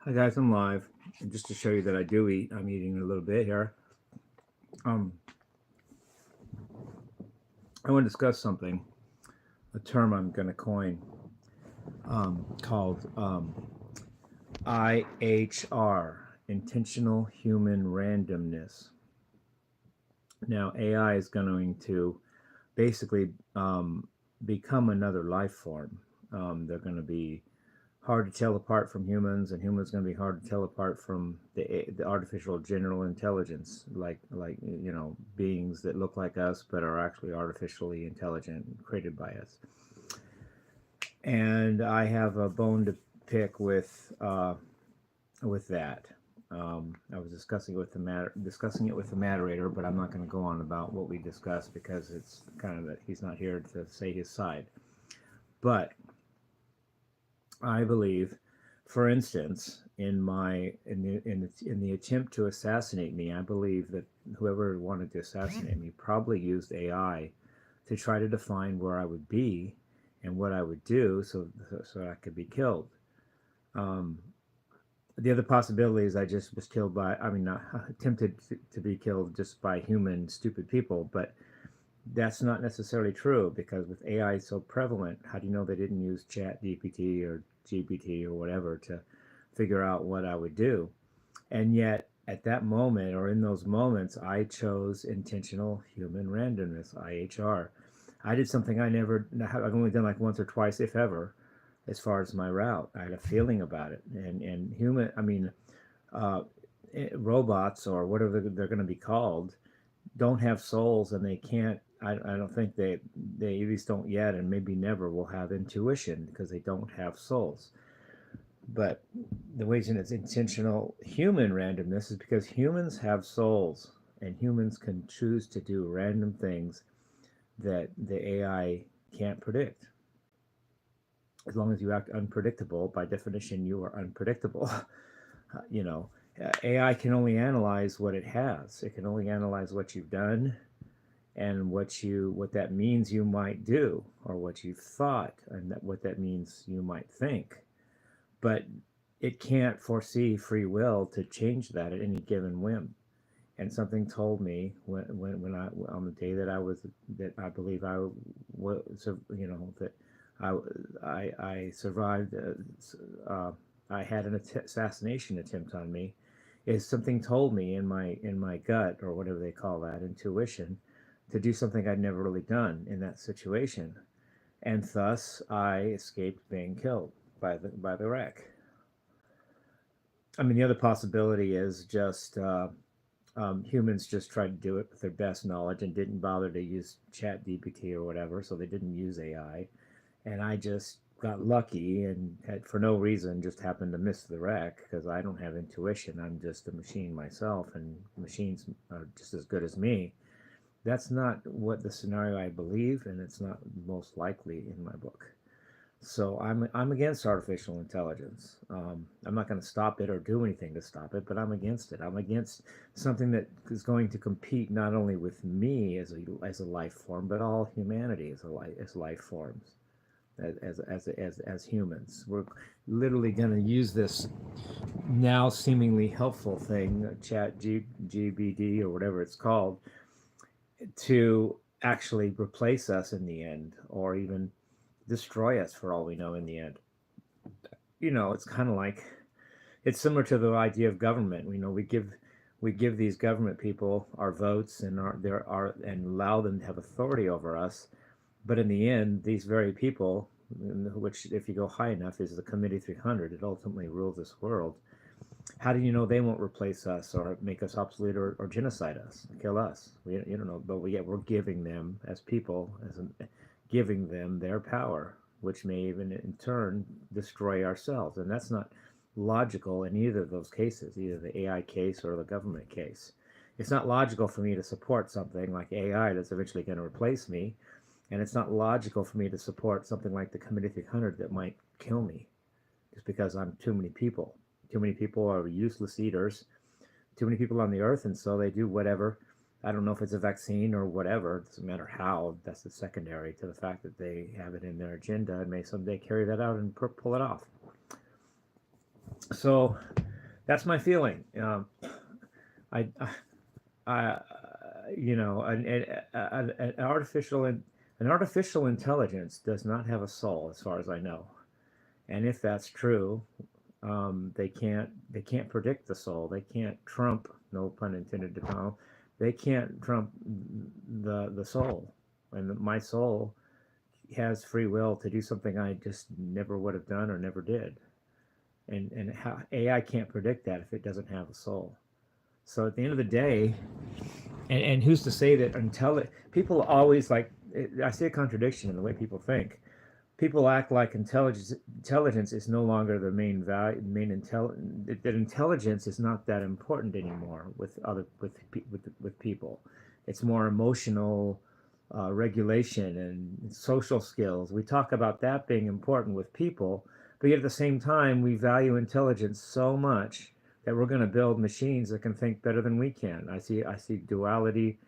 Hi guys, I'm live. And just to show you that I do eat, I'm eating a little bit here. Um, I want to discuss something, a term I'm going to coin called IHR, intentional human randomness. Now, AI is going to basically become another life form. They're going to be hard to tell apart from humans, and humans going to be hard to tell apart from the artificial general intelligence, like beings that look like us but are actually artificially intelligent, created by us. And I have a bone to pick with that. I was discussing it with the moderator, but I'm not going to go on about what we discussed because it's kind of that he's not here to say his side. But I believe, for instance, in the attempt to assassinate me, I believe that whoever wanted to assassinate me probably used AI to try to define where I would be and what I would do, so I could be killed. Um, the other possibility is I just was killed by, I mean, not attempted to be killed just by human stupid people, but that's not necessarily true because with AI so prevalent, how do you know they didn't use Chat GPT or GPT or whatever to figure out what I would do? And yet, at that moment or in those moments, I chose intentional human randomness, IHR. I did something I've only done like once or twice, if ever, as far as my route. I had a feeling about it. And uh, robots or whatever they're going to be called don't have souls, and they can't. I don't think they at least don't yet, and maybe never will have intuition because they don't have souls. But the reason it's intentional human randomness is because humans have souls, and humans can choose to do random things that the AI can't predict. As long as you act unpredictable, by definition, you are unpredictable. you know, AI can only analyze what it has. It can only analyze what you've done and what that means you might do, or what you've thought, and what that means you might think. But it can't foresee free will to change that at any given whim. And something told me when I on the day that I believe I was, that I I survived. I had an assassination attempt on me. Is something told me in my gut, or whatever they call that, intuition, to do something I'd never really done in that situation, and thus I escaped being killed by the wreck. I mean, the other possibility is just humans just tried to do it with their best knowledge and didn't bother to use Chat GPT or whatever, so they didn't use AI. And I just got lucky and had, for no reason, just happened to miss the wreck because I don't have intuition. I'm just a machine myself, and machines are just as good as me. That's not what the scenario I believe, and it's not most likely in my book. So I'm against artificial intelligence. I'm not going to stop it or do anything to stop it, but I'm against it. I'm against something that is going to compete not only with me as a life form, but all humanity as life forms, as humans. We're literally going to use this now seemingly helpful thing, GBD or whatever it's called, to actually replace us in the end, or even destroy us for all we know in the end. It's kind of like, it's similar to the idea of government. We give these government people our votes and and allow them to have authority over us, but in the end, these very people, which if you go high enough is the Committee 300, it ultimately rules this world. How do you know they won't replace us or make us obsolete, or genocide us, kill us? You don't know, but yet we're giving them as people, giving them their power, which may even in turn destroy ourselves. And that's not logical in either of those cases, either the AI case or the government case. It's not logical for me to support something like AI that's eventually going to replace me, and it's not logical for me to support something like the Committee 300 that might kill me just because I'm too many people. Too many people are useless eaters. Too many people on the earth, and so they do whatever. I don't know if it's a vaccine or whatever. It doesn't matter how. That's the secondary to the fact that they have it in their agenda and may someday carry that out and pull it off. So that's my feeling. I, I, you know, an an artificial intelligence does not have a soul, as far as I know. And if that's true, they can't predict the soul. They can't trump, no pun intended, to Donald. They can't trump the soul, and my soul has free will to do something I just never would have done or never did. And how, AI can't predict that if it doesn't have a soul. So at the end of the day, and who's to say that until people always like, I see a contradiction in the way people think. People act like intelligence is no longer the main value, that intelligence is not that important anymore with people. It's more emotional regulation and social skills. We talk about that being important with people, but yet at the same time, we value intelligence so much that we're going to build machines that can think better than we can. I see duality.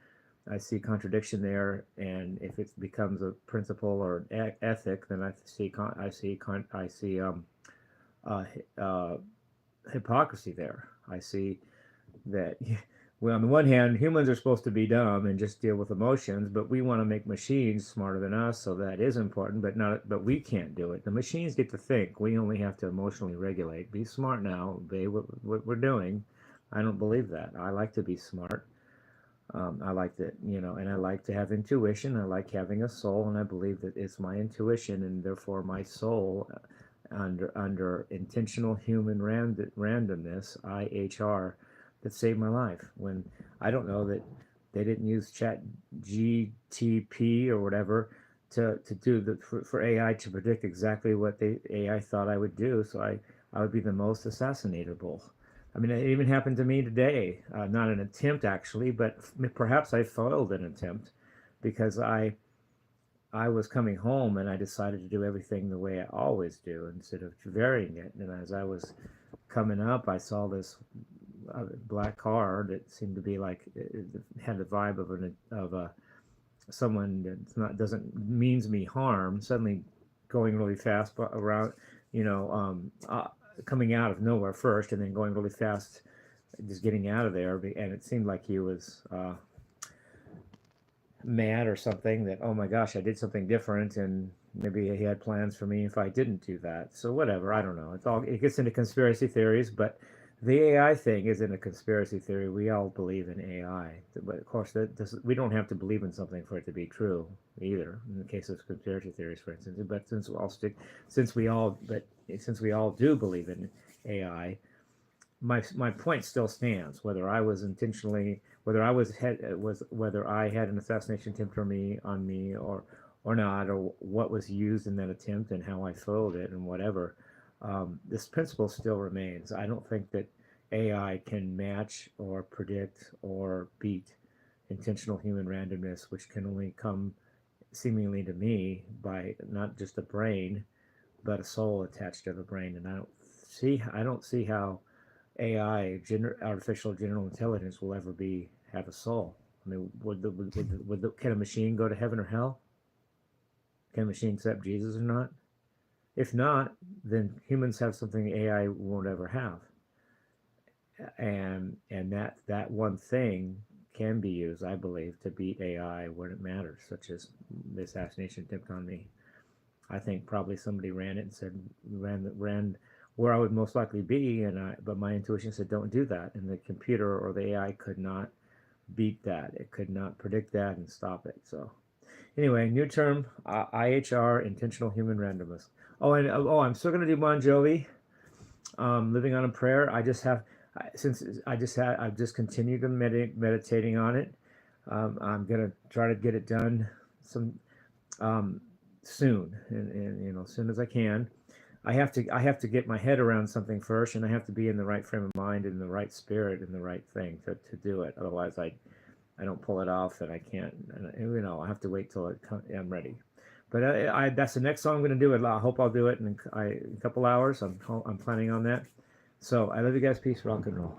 I see contradiction there, and if it becomes a principle or an ethic, then I see uh, uh, hypocrisy there. I see that, well, on the one hand, humans are supposed to be dumb and just deal with emotions, but we want to make machines smarter than us, so that is important, but we can't do it. The machines get to think. We only have to emotionally regulate. Be smart now, obey what we're doing. I don't believe that. I like to be smart. I like that, and I like to have intuition. I like having a soul, and I believe that it's my intuition and therefore my soul, under intentional human randomness, IHR, that saved my life. When I don't know that they didn't use Chat GTP or whatever to do for AI to predict exactly what the AI thought I would do, so I would be the most assassinatable. I mean, it even happened to me today. Not an attempt, actually, but perhaps I foiled an attempt because I was coming home and I decided to do everything the way I always do instead of varying it. And as I was coming up, I saw this black car that seemed to be like, it had the vibe of a someone that's not doesn't means me harm, suddenly going really fast around, you know, coming out of nowhere first and then going really fast, just getting out of there. And it seemed like he was mad or something, that, oh my gosh, I did something different, and maybe he had plans for me if I didn't do that. So whatever, I don't know. It gets into conspiracy theories, but the AI thing isn't a conspiracy theory. We all believe in AI, but of course we don't have to believe in something for it to be true either. In the case of conspiracy theories, for instance, but since we all do believe in AI, my point still stands. Whether I was intentionally, whether I had an assassination attempt on me or not, or what was used in that attempt and how I foiled it and whatever, this principle still remains. I don't think that AI can match or predict or beat intentional human randomness, which can only come seemingly to me by not just a brain, but a soul attached to the brain. And I don't see how AI, artificial general intelligence, will ever have a soul. I mean, can a machine go to heaven or hell? Can a machine accept Jesus or not? If not, then humans have something AI won't ever have, and that one thing can be used, I believe, to beat AI when it matters, such as the assassination attempt on me. I think probably somebody ran it and said ran where I would most likely be, but my intuition said don't do that, and the computer or the AI could not beat that. It could not predict that and stop it. So anyway, new term, IHR, intentional human randomness. Oh, and I'm still gonna do Bon Jovi, Living on a Prayer. I've just continued to meditating on it. I'm gonna try to get it done um, soon, and as soon as I can. I have to get my head around something first, and I have to be in the right frame of mind, in the right spirit, in the right thing to do it. Otherwise, I don't pull it off, and I can't. And, I have to wait till I'm ready. But that's the next song I'm going to do. It. I hope I'll do it in a couple hours. I'm planning on that. So I love you guys. Peace, rock and roll.